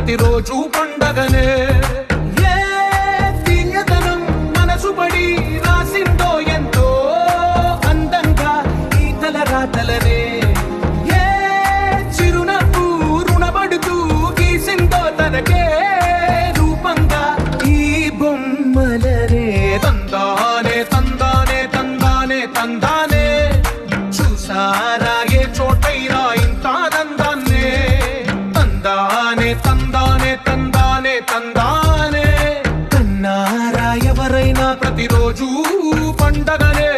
ప్రతిరోజు పండగనే. ఏ తీయదనం మనసు పడి రాసిందో ఎంతో అందంగా ఈ తలరాతలనే. ఏ చిరునవ్వు రుణపడుతూ గీసిందో తనకే రూపంగా ఈ బొమ్మలనే. తందానే తందానే తందానే తందానే చూసారా ఏ చోటైనా ఇంత దందాన్నే. తందానే తందానే తందానే తందానే కన్నారా ఎవరైనా ప్రతిరోజు పండగనే.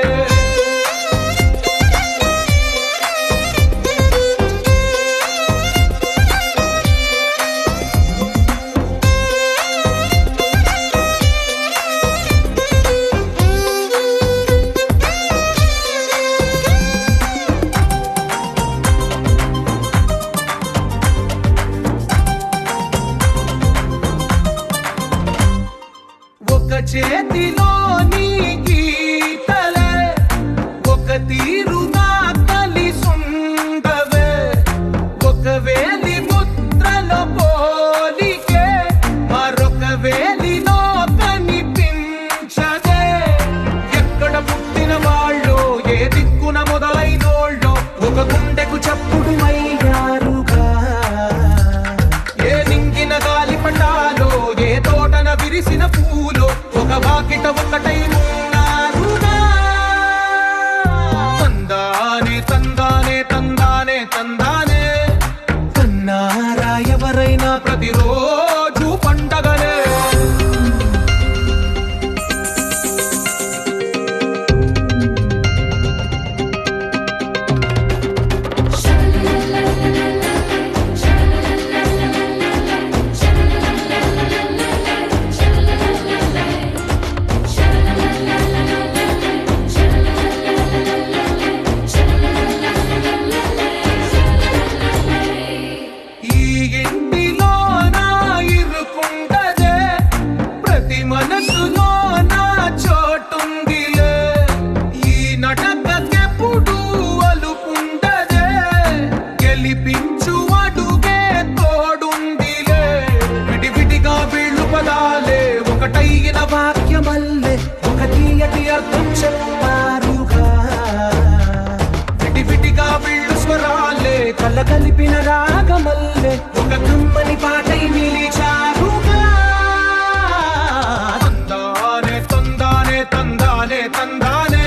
ఒక చేతిలోని గీతలే ఒక తీరుగా కలిసుండవే. ఒక వేలి ముద్రలో పోలికే మరొక వేలిలో కనిపించదే. ఎక్కడ పుట్టిన వాళ్ళో ఏ దిక్కున మొదలైనోళ్ళో ఒక గుండెకు చప్పుడు అయ్యారుగా. ఏ నింగిన గాలి పటాలో ఏ తోటన విరిసిన పూలో ఒక వాకిట ఒకటై ఉన్నారుగా. తందానే తందానే తందానే తందానే కన్నారా ఎవరైనా ప్రతిరోజు పండగనే. ఈ ఇంటిలో నా ఇరుకుండదే ప్రతి మనసులో నా చోటుందిలే. ఈ నటకెప్పుడు అలుపుండదే గెలిపించు అడుగే తోడుందిలే. విడివిడిగా వీళ్ళు పదాలే ఒకటైన వాక్యమల్లే ఒక తీయటి అర్థం చెప్పారుగా. విడివిడిగా వీళ్ళు స్వరాలే కలగలిపిన రాగమల్లే ఒక కమ్మని పాటై నిలిచారుగా. తందానే తందానే తందానే తందానే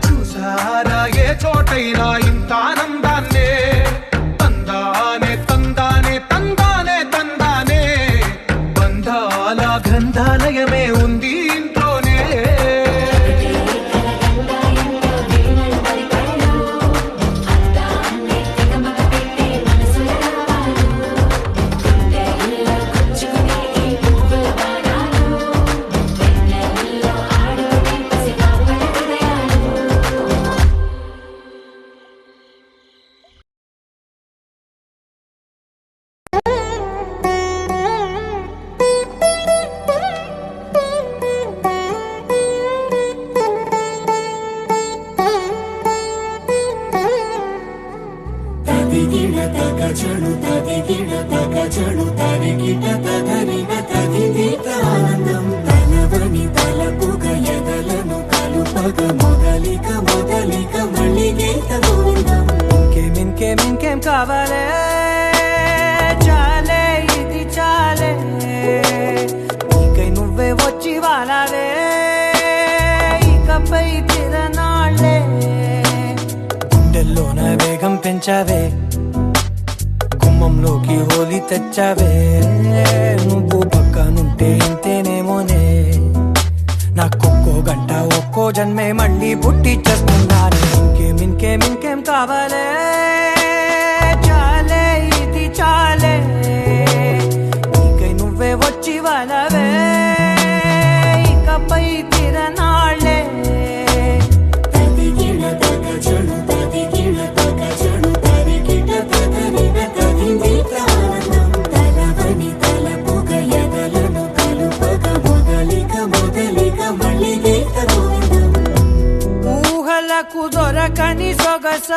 చూసారా ఏ చోటైనా ఇంత ఆనందాన్నే. తందానే తందానే తందానే తందానే బంధాల గ్రంథాలయమే ఉంది ఇంట్లోనే. తదిగిడ తగచడు తదిగిడ తగచడు తరిగిట తగరిన తదిగిట ఆనందం. తలవని తలపుగ ఎదలను కలుపగ మొదలిక మొదలిక మళ్ళీ గీత గోవిందం. ఇంకేం కావాలే చాలే ఇది చాలే నీకై నువ్వే వచ్చి వాలాలే. ఇకపై తిరనాళ్ళే గుండెల్లోన వేగం పెంచావే. గుమ్మంలోకి హోలీ తెచ్చావే. నువ్వు పక్కనుంటే ఇంతేనేమోనే. నాకొక్కో గంట ఒక్కో జన్మే మళ్ళీ పుట్టి చేస్తున్నాను. ఇంకేం కావాలే చాలే ఇది చాలే నీకై నువ్వే వచ్చి వాలవే. ఇకపై తిరనాళ్ళే తదిగిడ తగచడు తదిగిడ తగచడు తరిగిట తగరిన తదిగిట ఆనందం. తలవని తలపుగ ఎదలను కలుపగ మొదలిక మొదలిక మళ్ళీ గీత గోవిందం. ఊహలకు దొరకని సొగస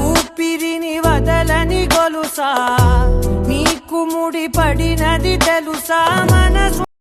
ఊపిరిని వద వదలని గొలుసా నీకు ముడి పడినది తెలుసా మనసు